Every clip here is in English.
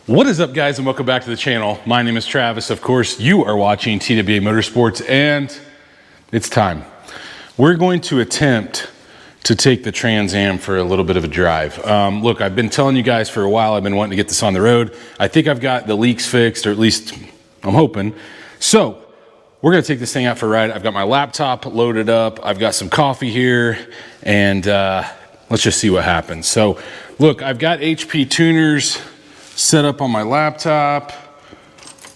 What is up, guys, and welcome back to the channel. My name is Travis. Of course, you are watching TWA Motorsports, and it's time. We're going to attempt to take the Trans Am for a little bit of a drive. Look, I've been telling you guys for a while, I've been wanting to get this on the road. I think I've got the leaks fixed, or at least I'm hoping. So we're gonna take this thing out for a ride. I've got my laptop loaded up. I've got some coffee here, and let's just see what happens. So look, I've got HP tuners set up on my laptop.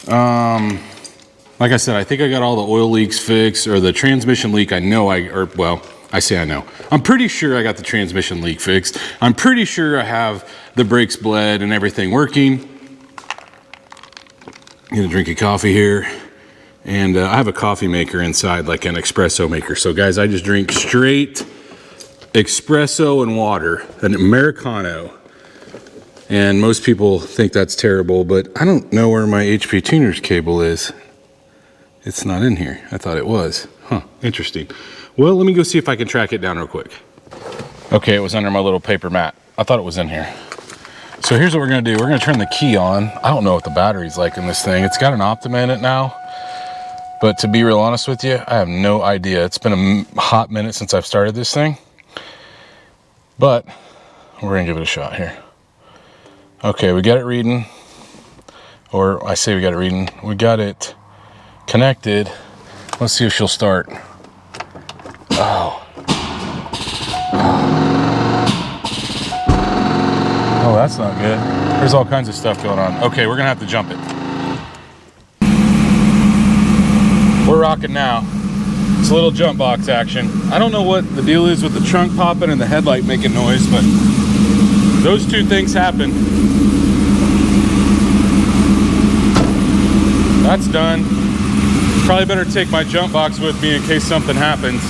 Like I said, I think I got all the oil leaks fixed, or the transmission leak. I know I say I know. I'm pretty sure I got the transmission leak fixed. I'm pretty sure I have the brakes bled and everything working. I'm gonna drink a coffee here. And I have a coffee maker inside, like an espresso maker. So guys, I just drink straight espresso and water, an Americano. And most people think that's terrible, but I don't know where my HP tuners cable is. It's not in here. I thought it was. Huh, interesting. Well, let me go see if I can track it down real quick. Okay, it was under my little paper mat. I thought it was in here. So here's what we're gonna do. We're gonna turn the key on. I don't know what the battery's like in this thing. It's got an Optima in it now, but to be real honest with you, I have no idea. It's been a hot minute since I've started this thing, but we're gonna give it a shot here. Okay, we got it reading, or I say we got it reading. We got it connected. Let's see if she'll start. Oh, that's not good. There's all kinds of stuff going on. Okay, we're gonna have to jump it. We're rocking now. It's a little jump box action. I don't know what the deal is with the trunk popping and the headlight making noise, but those two things happen. That's done. Probably better take my jump box with me in case something happens.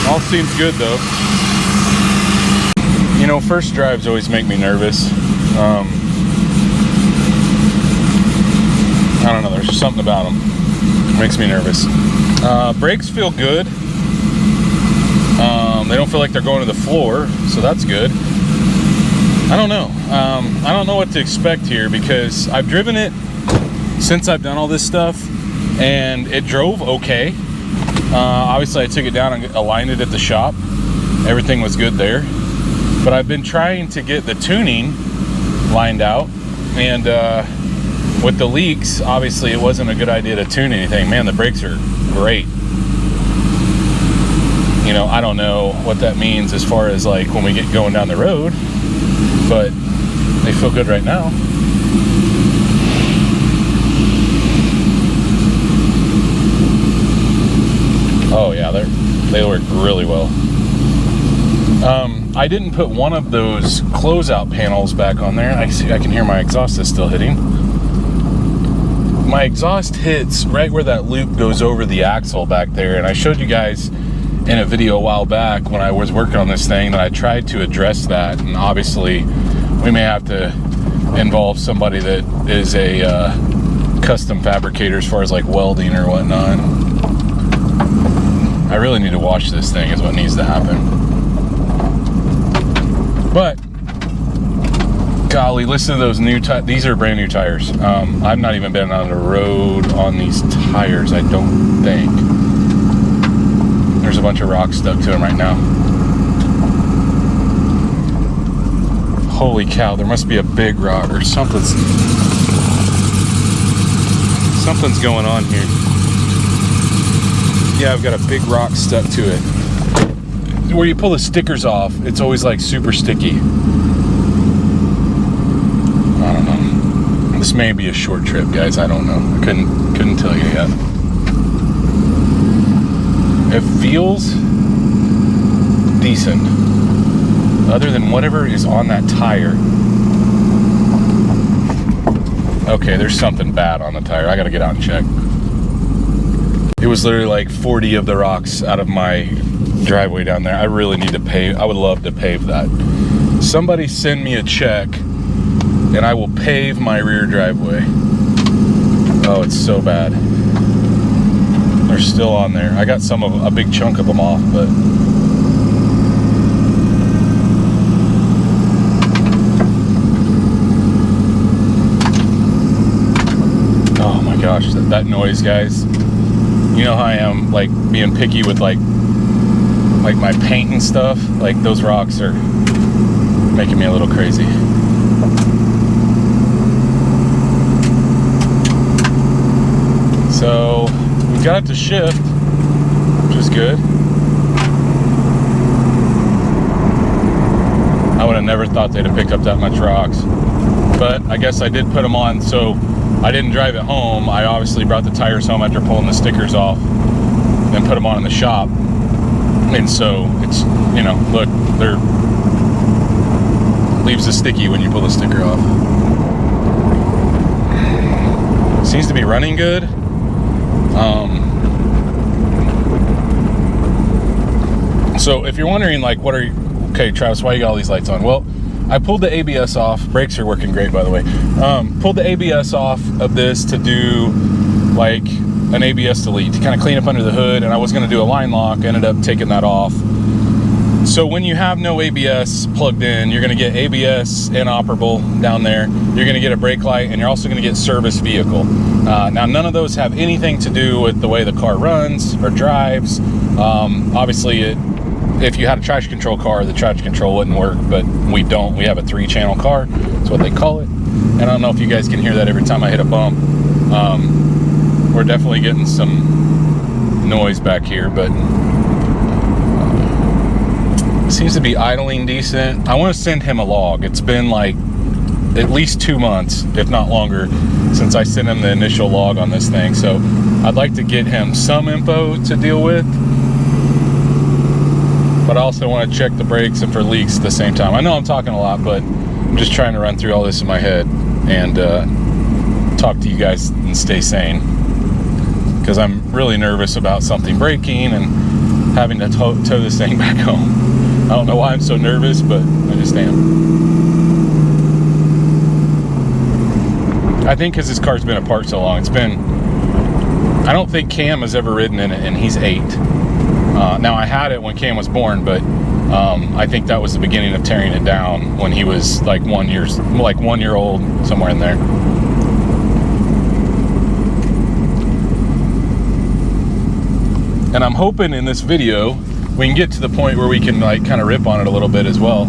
All seems good though. You know, first drives always make me nervous. I don't know, there's just something about them. It makes me nervous. Brakes feel good. They don't feel like they're going to the floor, so that's good. I don't know. I don't know what to expect here, because I've driven it since I've done all this stuff, and it drove okay. Obviously, I took it down and aligned it at the shop. Everything was good there. But I've been trying to get the tuning lined out, and with the leaks, obviously it wasn't a good idea to tune anything. Man, the brakes are great. You know, I don't know what that means as far as like when we get going down the road, but they feel good right now. Oh yeah, they work really well. I didn't put one of those closeout panels back on there. I can hear my exhaust is still hitting. My exhaust hits right where that loop goes over the axle back there, and I showed you guys in a video a while back when I was working on this thing that I tried to address that, and obviously we may have to involve somebody that is a custom fabricator as far as like welding or whatnot. I really need to wash this thing is what needs to happen. But golly, listen to those new tires. These are brand new tires. I've not even been on the road on these tires, I don't think. There's a bunch of rocks stuck to them right now. Holy cow, there must be a big rock or something's going on here. Yeah, I've got a big rock stuck to it. Where you pull the stickers off, it's always like super sticky. I don't know. This may be a short trip, guys. I don't know. I couldn't tell you yet. It feels decent, other than whatever is on that tire. Okay, there's something bad on the tire. I gotta get out and check. It was literally like 40 of the rocks out of my driveway down there. I really need to pave. I would love to pave that. Somebody send me a check and I will pave my rear driveway. Oh, it's so bad. They're still on there. I got a big chunk of them off, but gosh, that noise, guys. You know how I am, like, being picky with like my paint and stuff. Like, those rocks are making me a little crazy. So we got it to shift, which is good. I would have never thought they'd have picked up that much rocks, but I guess I did put them on, so I didn't drive it home. I obviously brought the tires home after pulling the stickers off, then put them on in the shop. And so it's, you know, look, they're leaves a sticky when you pull the sticker off. Seems to be running good. So if you're wondering, like, what are you, okay, Travis, why you got all these lights on? Well, I pulled the ABS off. Brakes are working great, by the way. Pulled the ABS off of this to do like an ABS delete, to kind of clean up under the hood, and I was going to do a line lock. Ended up taking that off. So when you have no ABS plugged in, you're going to get ABS inoperable down there. You're going to get a brake light, and you're also going to get service vehicle. Now, none of those have anything to do with the way the car runs or drives. Obviously, if you had a traction control car, the traction control wouldn't work, but we don't. We have a 3-channel car. That's what they call it. And I don't know if you guys can hear that every time I hit a bump. We're definitely getting some noise back here, but seems to be idling decent. I want to send him a log. It's been like at least 2 months, if not longer, since I sent him the initial log on this thing. So I'd like to get him some info to deal with, but I also want to check the brakes and for leaks at the same time. I know I'm talking a lot, but I'm just trying to run through all this in my head and talk to you guys and stay sane, because I'm really nervous about something breaking and having to tow this thing back home. I don't know why I'm so nervous, but I just am. I think because this car's been apart so long. It's been, I don't think Cam has ever ridden in it, and he's 8. Now, I had it when Cam was born, but I think that was the beginning of tearing it down when he was like 1 year old, somewhere in there. And I'm hoping in this video we can get to the point where we can like kind of rip on it a little bit as well.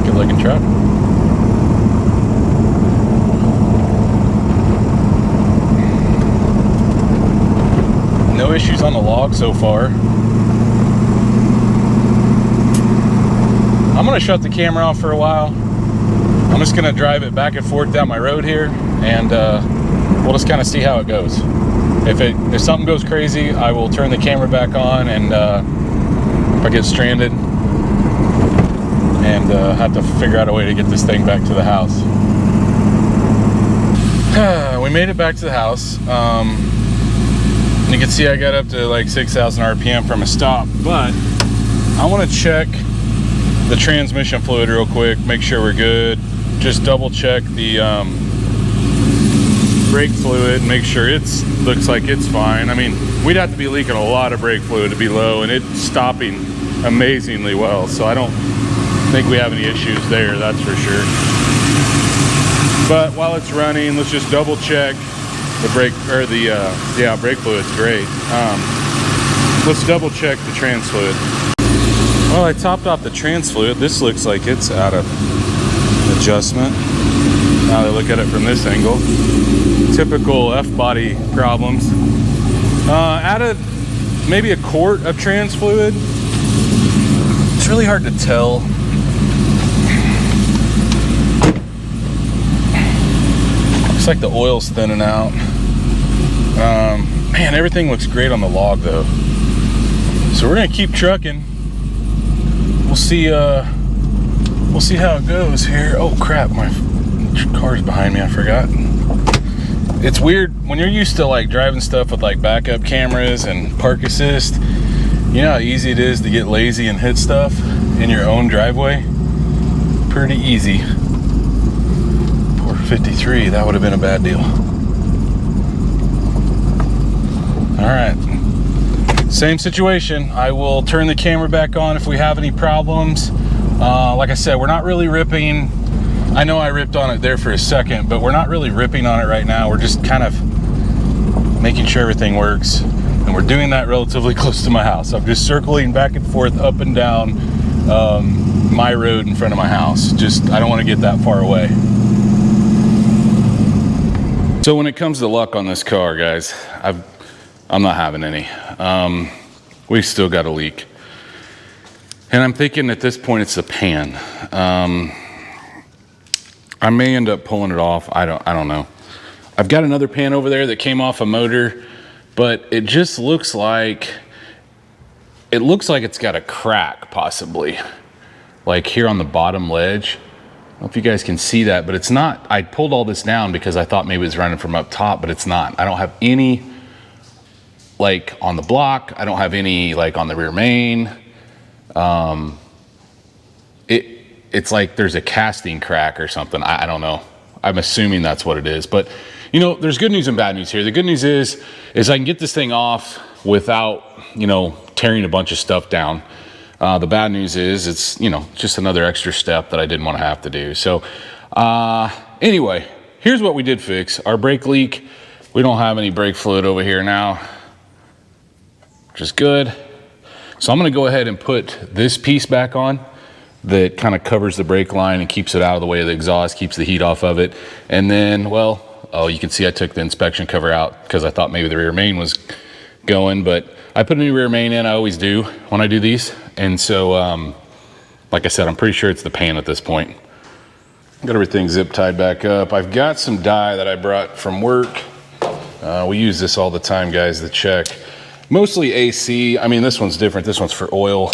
Good looking truck. No issues on the log so far. I'm gonna shut the camera off for a while. I'm just gonna drive it back and forth down my road here, and we'll just kind of see how it goes. If something goes crazy, I will turn the camera back on, and if I get stranded and have to figure out a way to get this thing back to the house. We made it back to the house. You can see I got up to like 6,000 RPM from a stop, but I want to check the transmission fluid real quick, make sure we're good. Just double check the brake fluid, make sure looks like it's fine. I mean, we'd have to be leaking a lot of brake fluid to be low, and it's stopping amazingly well, so I don't think we have any issues there, that's for sure. But while it's running, let's just double check the brake, or the brake fluid's great. Let's double check the trans fluid. Well, I topped off the trans fluid. This looks like it's out of adjustment. Now that I look at it from this angle. Typical F-body problems. Added maybe a quart of trans fluid. It's really hard to tell. Looks like the oil's thinning out. Man, everything looks great on the log though. So we're gonna keep trucking. We'll see how it goes here. Oh crap, my car's behind me, I forgot. It's weird when you're used to like driving stuff with like backup cameras and park assist. You know how easy it is to get lazy and hit stuff in your own driveway? Pretty easy. Poor 53, that would have been a bad deal. All right, Same situation. I will turn the camera back on if we have any problems. Like I said, we're not really ripping. I know I ripped on it there for a second, but we're not really ripping on it right now. We're just kind of making sure everything works. And we're doing that relatively close to my house. I'm just circling back and forth, up and down my road in front of my house. I don't want to get that far away. So when it comes to luck on this car, guys, I'm not having any. We still got a leak. And I'm thinking at this point it's the pan. I may end up pulling it off. I don't know. I've got another pan over there that came off a motor, but it just looks like it's got a crack possibly. Like here on the bottom ledge. I don't know if you guys can see that, but it's not. I pulled all this down because I thought maybe it was running from up top, but it's not. I don't have any like on the block. I don't have any like on the rear main. It's like there's a casting crack or something. I don't know. I'm assuming that's what it is. But you know, there's good news and bad news here. The good news is I can get this thing off without, you know, tearing a bunch of stuff down. The bad news is it's, you know, just another extra step that I didn't want to have to do. So anyway, here's what we did fix. Our brake leak. We don't have any brake fluid over here now, which is good. So I'm going to go ahead and put this piece back on that kind of covers the brake line and keeps it out of the way of the exhaust, keeps the heat off of it. And then, well, oh, you can see I took the inspection cover out because I thought maybe the rear main was going, but I put a new rear main in. I always do when I do these. And so, like I said, I'm pretty sure it's the pan at this point. Got everything zip tied back up. I've got some dye that I brought from work. We use this all the time, guys, to check. Mostly AC. I mean, this one's different. This one's for oil,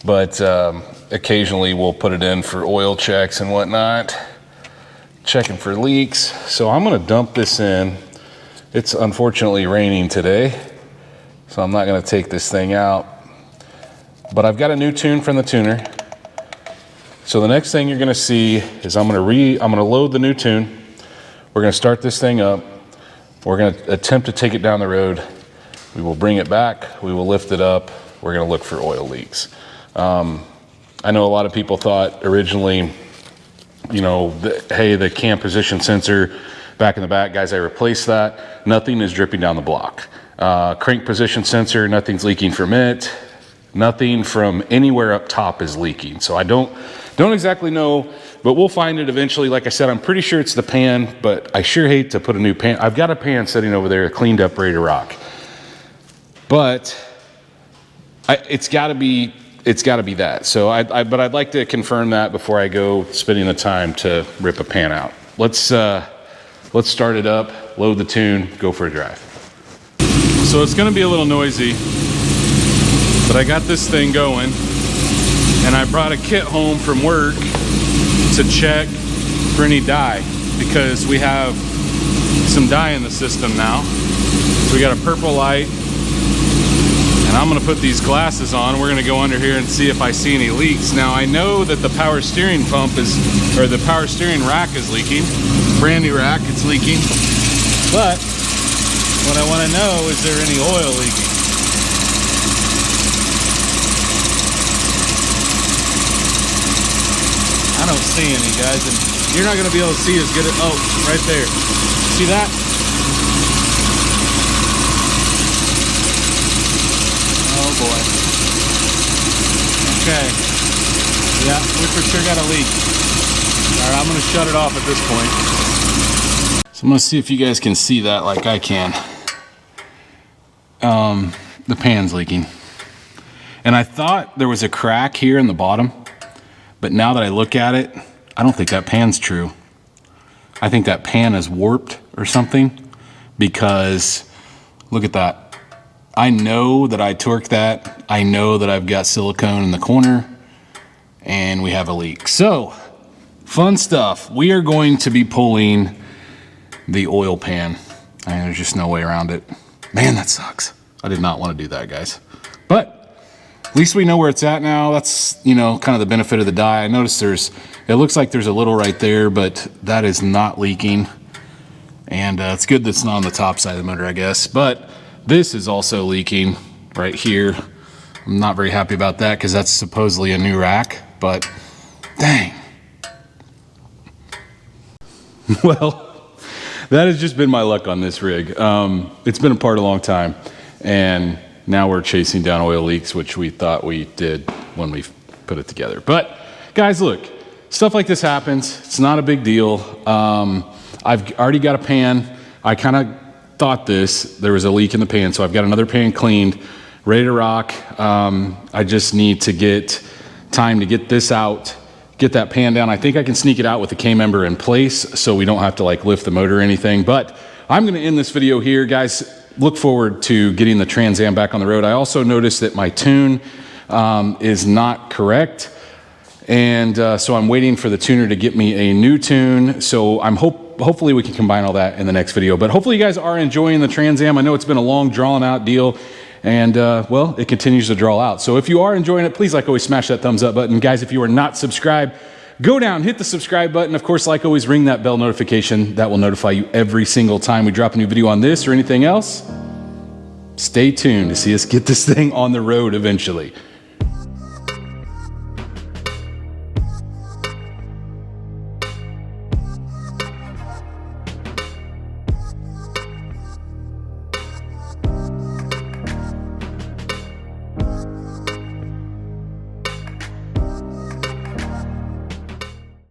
but occasionally we'll put it in for oil checks and whatnot, checking for leaks. So I'm gonna dump this in. It's unfortunately raining today, so I'm not gonna take this thing out, but I've got a new tune from the tuner. So the next thing you're gonna see is I'm gonna load the new tune. We're gonna start this thing up. We're gonna attempt to take it down the road. We will bring it back. We will lift it up. We're gonna look for oil leaks. I know a lot of people thought originally, you know, hey, the cam position sensor back in the back, guys, I replaced that. Nothing is dripping down the block. Crank position sensor, nothing's leaking from it. Nothing from anywhere up top is leaking. So I don't exactly know, but we'll find it eventually. Like I said, I'm pretty sure it's the pan, but I sure hate to put a new pan. I've got a pan sitting over there, cleaned up, ready to rock. But it's got to be that. So but I'd like to confirm that before I go spending the time to rip a pan out. Let's start it up, load the tune, go for a drive. So it's going to be a little noisy, but I got this thing going, and I brought a kit home from work to check for any dye, because we have some dye in the system now. So we got a purple light, and I'm gonna put these glasses on. We're gonna go under here and see if I see any leaks. Now I know that the power steering the power steering rack is leaking. Brand new rack, it's leaking. But what I wanna know, is there any oil leaking? I don't see any, guys, and you're not gonna be able to see as good as, oh, right there. See that? Oh boy. Okay. Yeah, we for sure got a leak. All right, I'm gonna shut it off at this point. So I'm gonna see if you guys can see that like I can. The pan's leaking. And I thought there was a crack here in the bottom, but now that I look at it, I don't think that pan's true. I think that pan is warped or something, because look at that. I know that I torqued that. I know that I've got silicone in the corner, and we have a leak. So, fun stuff. We are going to be pulling the oil pan. I mean, there's just no way around it. Man, that sucks. I did not want to do that, guys. But at least we know where it's at now. That's, you know, kind of the benefit of the dye. I noticed it looks like there's a little right there, but that is not leaking. And it's good that's not on the top side of the motor, I guess. But this is also leaking. right here. I'm not very happy about that because that's supposedly a new rack, but dang. Well, that has just been my luck on this rig. It's been apart a long time, and now we're chasing down oil leaks, which we thought we did when we put it together. But guys, look, stuff like this happens. It's not a big deal. I've already got a pan. I kind of thought there was a leak in the pan, so I've got another pan cleaned, ready to rock. I just need to get time to get this out, get that pan down. I think I can sneak it out with the K-member in place so we don't have to like lift the motor or anything. But I'm gonna end this video here. Guys, look forward to getting the Trans Am back on the road. I also noticed that my tune is not correct. And so I'm waiting for the tuner to get me a new tune. So I'm hopefully we can combine all that in the next video. But hopefully you guys are enjoying the Trans Am. I know it's been a long, drawn out deal. And well, it continues to draw out. So if you are enjoying it, please, like always, smash that thumbs up button. Guys, if you are not subscribed, go down, hit the subscribe button. Of course, like always, ring that bell notification. That will notify you every single time we drop a new video on this or anything else. Stay tuned to see us get this thing on the road eventually.